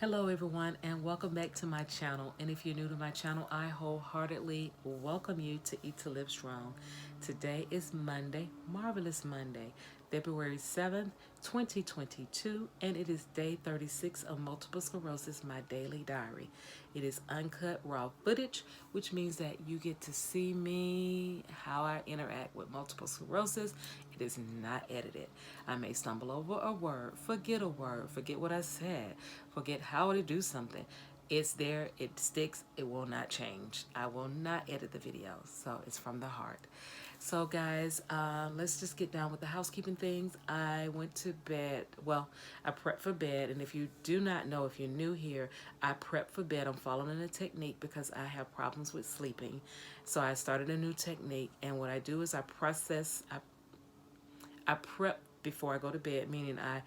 Hello everyone and welcome back to my channel. And if you're new to my channel, I wholeheartedly welcome you to Eat to Live Strong. Today is Monday, marvelous Monday, February 7th, 2022, and it is day 36 of Multiple Sclerosis, my daily diary. It is uncut raw footage, which means that you get to see me, how I interact with multiple sclerosis. It is not edited. I may stumble over a word, forget what I said, forget how to do something. It's there, it sticks, it will not change. I will not edit the video, so it's from the heart. So guys, let's just get down with the housekeeping things. I went to bed, well, I prepped for bed, and if you do not know, if you're new here, I prep for bed. I'm following a technique because I have problems with sleeping. So I started a new technique, and what I do is I prep before I go to bed, meaning I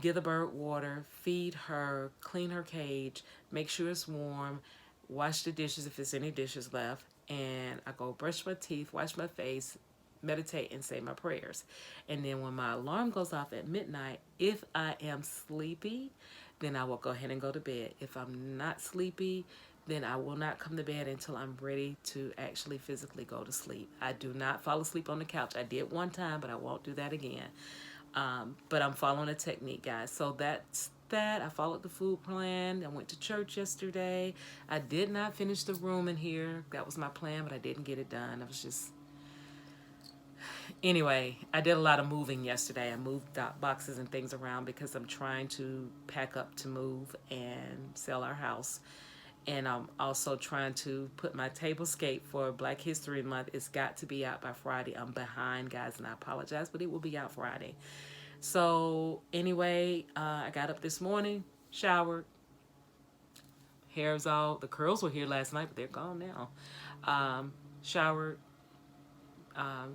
give the bird water, feed her, clean her cage, make sure it's warm, wash the dishes if there's any dishes left, and I go brush my teeth, wash my face, meditate, and say my prayers. And then when my alarm goes off at midnight, if I am sleepy, then I will go ahead and go to bed. If I'm not sleepy, then I will not come to bed until I'm ready to actually physically go to sleep. I do not fall asleep on the couch. I did one time, but I won't do that again. But I'm following a technique, guys. So that's that. I followed the food plan. I went to church yesterday. I did not finish the room in here. That was my plan, but I didn't get it done. I was just... Anyway, I did a lot of moving yesterday. I moved boxes and things around because I'm trying to pack up to move and sell our house. And I'm also trying to put my tablescape for Black History Month. It's got to be out by Friday. I'm behind, guys, and I apologize, but it will be out Friday. So anyway, I got up this morning, showered, hair's all, the curls were here last night, but they're gone now. Showered, I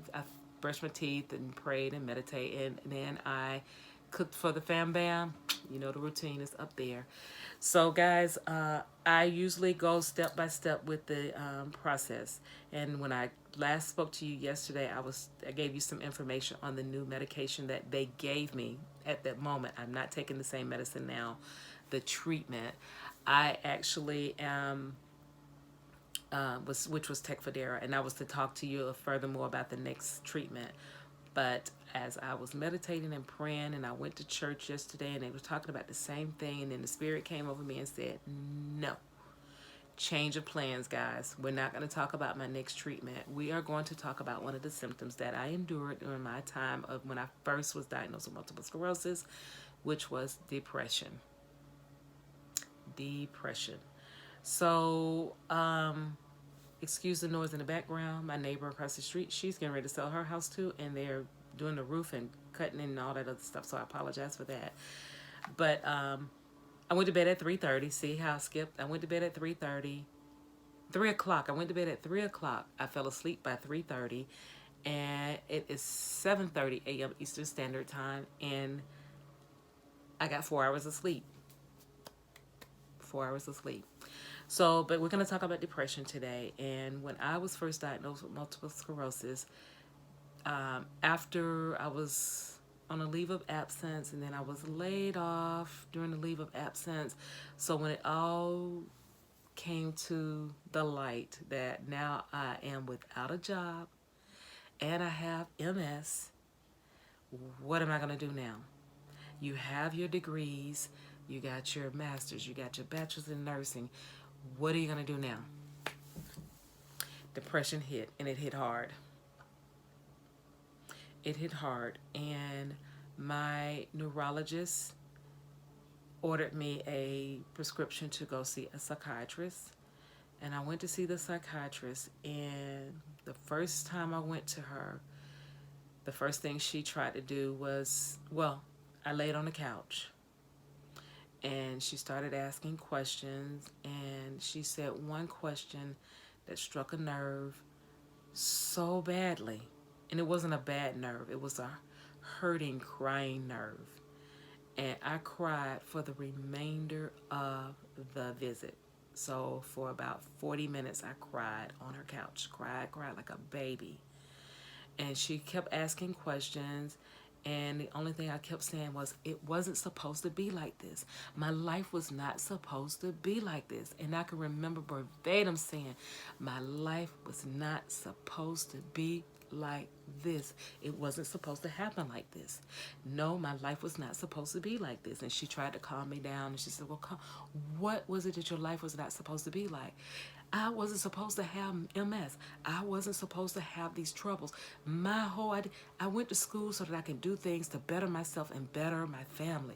brushed my teeth and prayed and meditated, and then I cooked for the fam bam. You know the routine is up there. So guys, I usually go step by step with the process. And when I last spoke to you yesterday, I gave you some information on the new medication that they gave me at that moment. I'm not taking the same medicine now, the treatment. I actually am which was Tecfidera, and I was to talk to you furthermore about the next treatment. But as I was meditating and praying, and I went to church yesterday, and they were talking about the same thing, and then the Spirit came over me and said, no, change of plans, guys. We're not going to talk about my next treatment. We are going to talk about one of the symptoms that I endured during my time of when I first was diagnosed with multiple sclerosis, which was depression. Depression. So, excuse the noise in the background. My neighbor across the street, she's getting ready to sell her house too, and they're doing the roof and cutting and all that other stuff, so I apologize for that. But I went to bed at 3:30. See how I skipped? I went to bed at 3:30. 3 o'clock. I went to bed at 3 o'clock. I fell asleep by 3:30, and it is 7:30 a.m. Eastern Standard Time, and I got 4 hours of sleep. 4 hours of sleep. So, but we're going to talk about depression today. And when I was first diagnosed with multiple sclerosis, after I was on a leave of absence, and then I was laid off during the leave of absence. So when it all came to the light that now I am without a job and I have MS, what am I going to do now? You have your degrees, you got your master's, you got your bachelor's in nursing. What are you going to do now? Depression hit, and it hit hard. It hit hard, and my neurologist ordered me a prescription to go see a psychiatrist. And I went to see the psychiatrist, and the first time I went to her, the first thing she tried to do was, well, I laid on the couch. And she started asking questions, and she said one question that struck a nerve so badly. And it wasn't a bad nerve, it was a hurting, crying nerve. And I cried for the remainder of the visit. So for about 40 minutes, I cried on her couch, cried like a baby. And she kept asking questions, And the only thing I kept saying was, it wasn't supposed to be like this. My life was not supposed to be like this. And I can remember verbatim saying, my life was not supposed to be like this. It wasn't supposed to happen like this. No, my life was not supposed to be like this. And she tried to calm me down. And she said, well, what was it that your life was not supposed to be like? I wasn't supposed to have MS. I wasn't supposed to have these troubles. My whole idea, I went to school so that I can do things to better myself and better my family.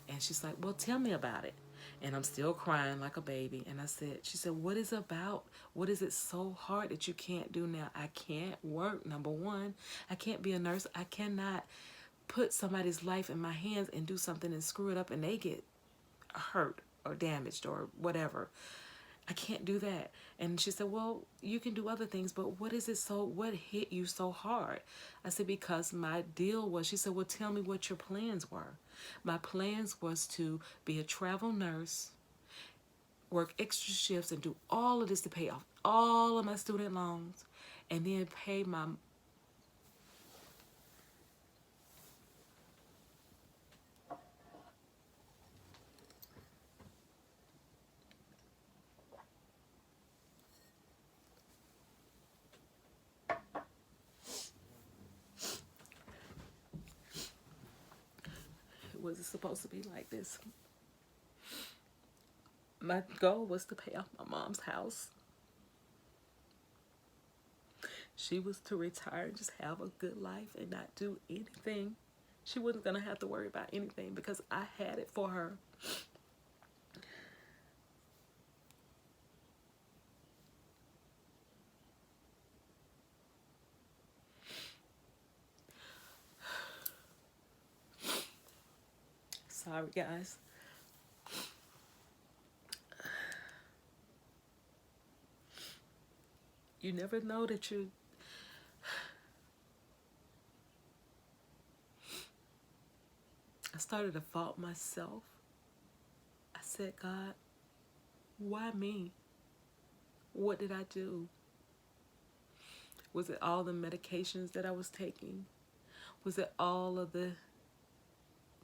And she's like, well, tell me about it. And I'm still crying like a baby. And she said, what is it about? What is it so hard that you can't do now? I can't work, number one. I can't be a nurse. I cannot put somebody's life in my hands and do something and screw it up and they get hurt or damaged or whatever. I can't do that. And she said, well, you can do other things, but what hit you so hard? I said, because my deal was, she said, well, tell me what your plans were. My plans was to be a travel nurse, work extra shifts, and do all of this to pay off all of my student loans, and then pay my it wasn't supposed to be like this. My goal was to pay off my mom's house. She was to retire and just have a good life and not do anything. She wasn't going to have to worry about anything because I had it for her. Sorry, guys. You never know that I started to fault myself. I said, God, why me? What did I do? Was it all the medications that I was taking? Was it all of the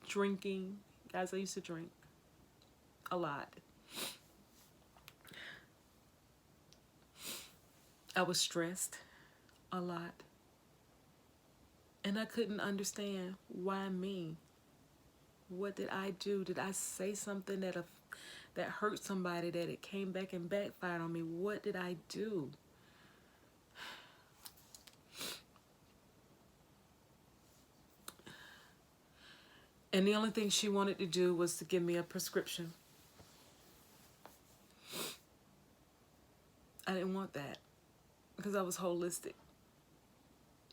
drinking? Guys, I used to drink a lot. I was stressed a lot. And I couldn't understand, why me? What did I do? Did I say something that hurt somebody, that it came back and backfired on me? What did I do? And the only thing she wanted to do was to give me a prescription. I didn't want that because I was holistic.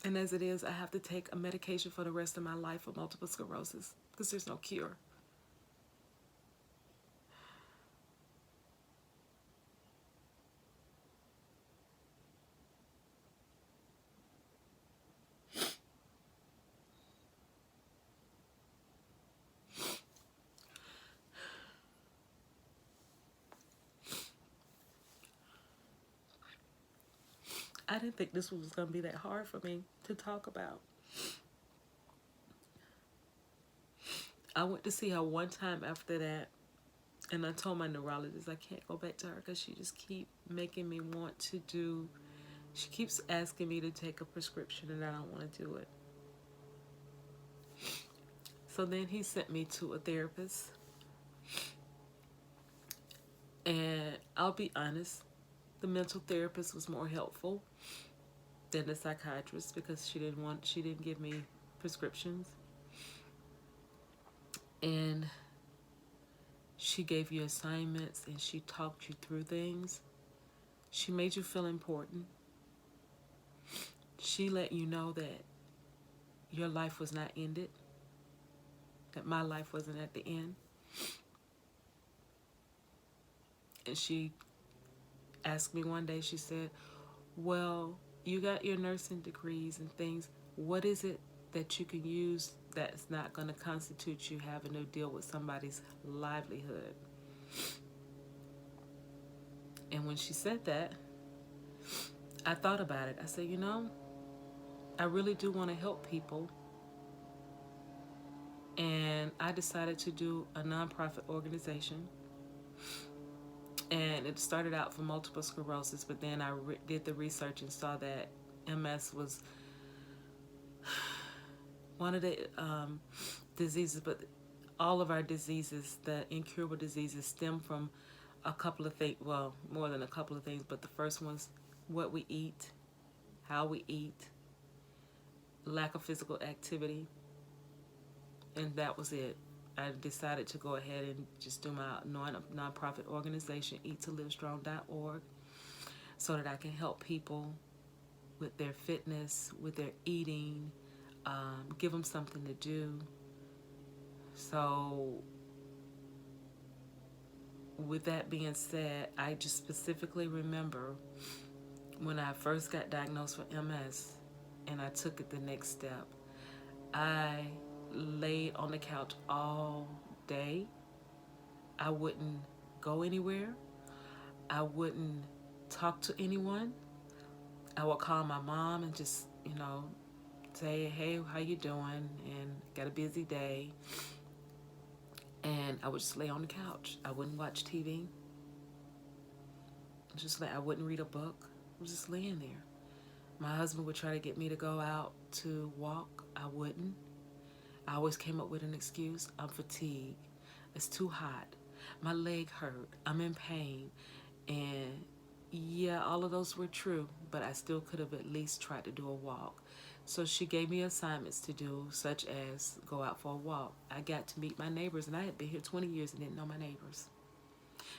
And as it is, I have to take a medication for the rest of my life for multiple sclerosis because there's no cure. I didn't think this was going to be that hard for me to talk about. I went to see her one time after that, and I told my neurologist I can't go back to her because she just keeps making me want to do, she keeps asking me to take a prescription and I don't want to do it. So then he sent me to a therapist. And I'll be honest, the mental therapist was more helpful than the psychiatrist because she didn't give me prescriptions. And she gave you assignments and she talked you through things. She made you feel important. She let you know that your life was not ended, that my life wasn't at the end. And she asked me one day, she said, well, you got your nursing degrees and things. What is it that you can use that's not going to constitute you having to deal with somebody's livelihood? And when she said that, I thought about it. I said, I really do want to help people. And I decided to do a nonprofit organization. And it started out for multiple sclerosis, but then I did the research and saw that MS was one of the diseases, but all of our diseases, the incurable diseases, stem from a couple of things. Well, more than a couple of things, but the first one's what we eat, how we eat, lack of physical activity, and that was it. I decided to go ahead and just do my nonprofit organization, eattolivestrong.org, so that I can help people with their fitness, with their eating, give them something to do. So with that being said, I just specifically remember when I first got diagnosed with MS and I took it the next step. I laid on the couch all day. I wouldn't go anywhere. I wouldn't talk to anyone. I would call my mom and just, say, hey, how you doing? And got a busy day. And I would just lay on the couch. I wouldn't watch TV. I wouldn't read a book. I was just laying there. My husband would try to get me to go out to walk. I wouldn't. I always came up with an excuse. I'm fatigued. It's too hot. My leg hurt. I'm in pain. And yeah, all of those were true, but I still could have at least tried to do a walk. So she gave me assignments to do, such as go out for a walk. I got to meet my neighbors, and I had been here 20 years and didn't know my neighbors.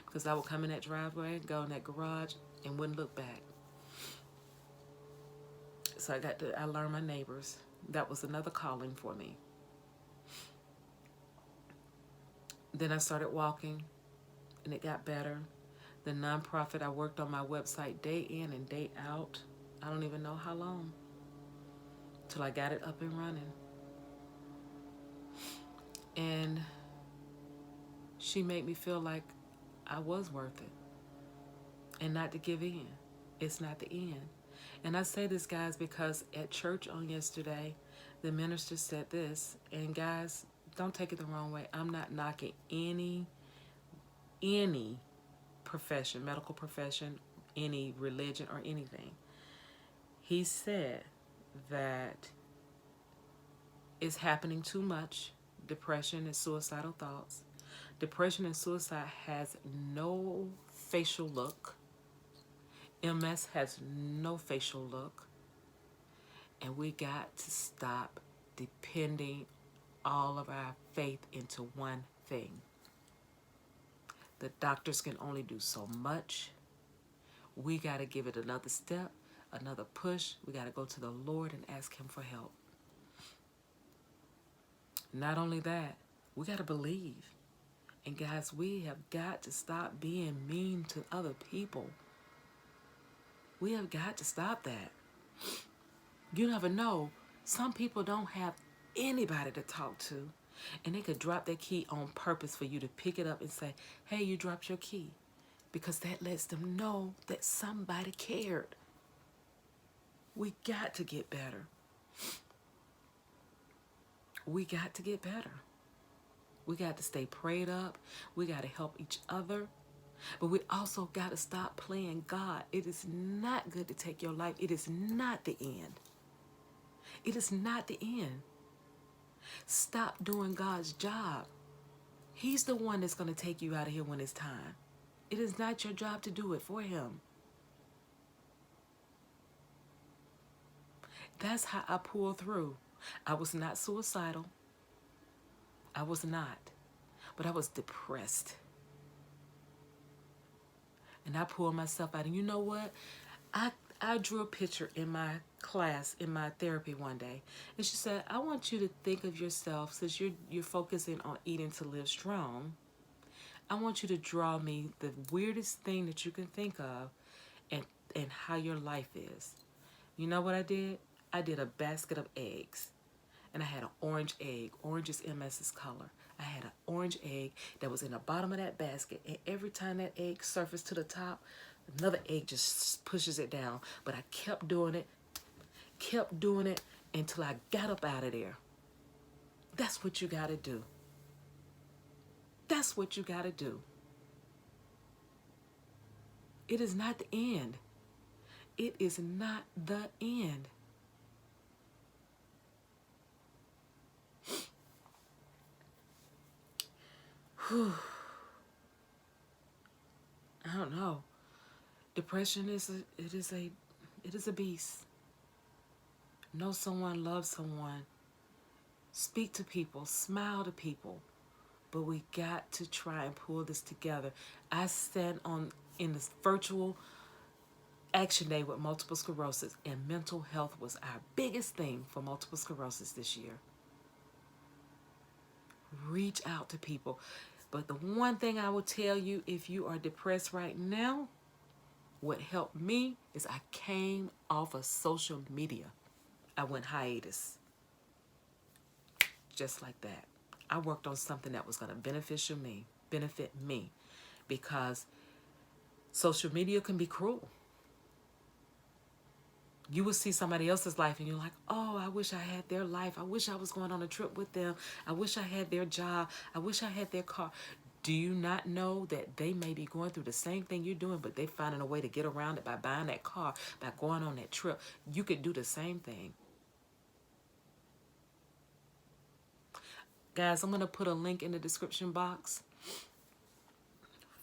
Because I would come in that driveway, go in that garage, and wouldn't look back. So I learned my neighbors. That was another calling for me. Then I started walking, and it got better. The nonprofit, I worked on my website day in and day out. I don't even know how long, till I got it up and running. And she made me feel like I was worth it and not to give in. It's not the end. And I say this, guys, because at church on yesterday, the minister said this, and guys, don't take it the wrong way. I'm not knocking any profession, medical profession, any religion or anything. He said that it's happening too much, depression and suicidal thoughts. Depression and suicide has no facial look. MS has no facial look. And we got to stop depending all of our faith into one thing. The doctors can only do so much. We got to give it another step, another push. We got to go to the Lord and ask him for help. Not only that, we got to believe. And guys, we have got to stop being mean to other people. We have got to stop that. You never know. Some people don't have anybody to talk to, and they could drop their key on purpose for you to pick it up and say, hey, you dropped your key, because that lets them know that somebody cared. We got to get better. We got to get better. We got to stay prayed up. We got to help each other. But we also got to stop playing God. It is not good to take your life. It is not the end. It is not the end. Stop doing God's job. He's the one that's going to take you out of here when it's time. It is not your job to do it for him. That's how I pulled through. I was not suicidal. I was not. But I was depressed. And I pulled myself out. And you know what? I drew a picture in my class, in my therapy one day. And she said, I want you to think of yourself, since you're focusing on eating to live strong, I want you to draw me the weirdest thing that you can think of and how your life is. You know what I did? I did a basket of eggs. And I had an orange egg. Orange is MS's color. I had an orange egg that was in the bottom of that basket. And every time that egg surfaced to the top, another egg just pushes it down. But I kept doing it until I got up out of there. That's what you got to do. That's what you got to do. It is not the end. It is not the end. Whew. I don't know. Depression is a beast. Know someone, love someone, speak to people, smile to people, but we got to try and pull this together. I stand in this virtual action day with multiple sclerosis, and mental health was our biggest thing for multiple sclerosis this year. Reach out to people. But the one thing I will tell you, if you are depressed right now, what helped me is I came off of social media. I went hiatus. Just like that. I worked on something that was going to benefit me, because social media can be cruel. You will see somebody else's life and you're like, oh, I wish I had their life. I wish I was going on a trip with them. I wish I had their job. I wish I had their car. Do you not know that they may be going through the same thing you're doing, but they're finding a way to get around it by buying that car, by going on that trip? You could do the same thing. Guys, I'm going to put a link in the description box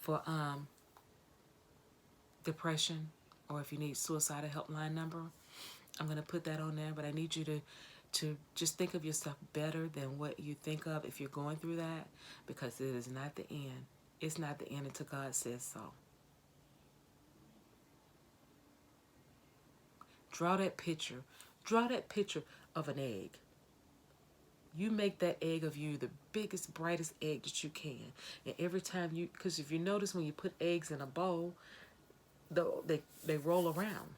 for depression, or if you need suicide helpline number. I'm going to put that on there, but I need you to just think of yourself better than what you think of if you're going through that, because it is not the end. It's not the end until God says so. Draw that picture. Draw that picture of an egg. You make that egg of you the biggest, brightest egg that you can. And every time because if you notice when you put eggs in a bowl, they roll around.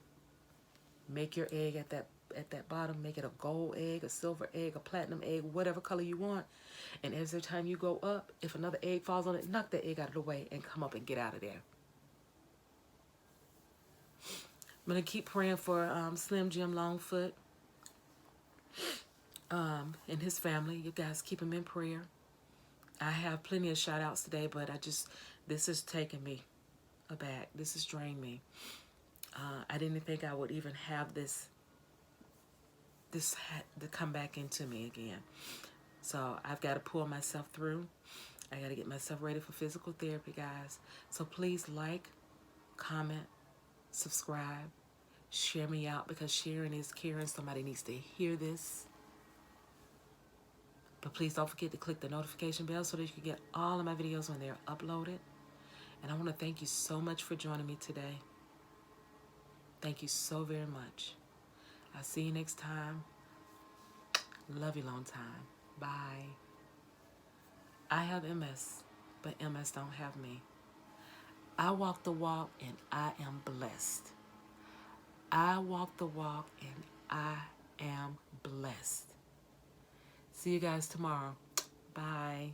Make your egg at that bottom, make it a gold egg, a silver egg, a platinum egg, whatever color you want. And every time you go up, if another egg falls on it, knock that egg out of the way and come up and get out of there. I'm going to keep praying for Slim Jim Longfoot and his family. You guys keep him in prayer. I have plenty of shout outs today, but this is taking me aback. This has drained me. I didn't think I would even have this had to come back into me again. So I've got to pull myself through. I got to get myself ready for physical therapy, guys. So please like, comment, subscribe, share me out, because sharing is caring. Somebody needs to hear this. But please don't forget to click the notification bell so that you can get all of my videos when they're uploaded. And I want to thank you so much for joining me today. Thank you so very much. I'll see you next time. Love you long time. Bye. I have MS, but MS don't have me. I walk the walk and I am blessed. I walk the walk and I am blessed. See you guys tomorrow. Bye.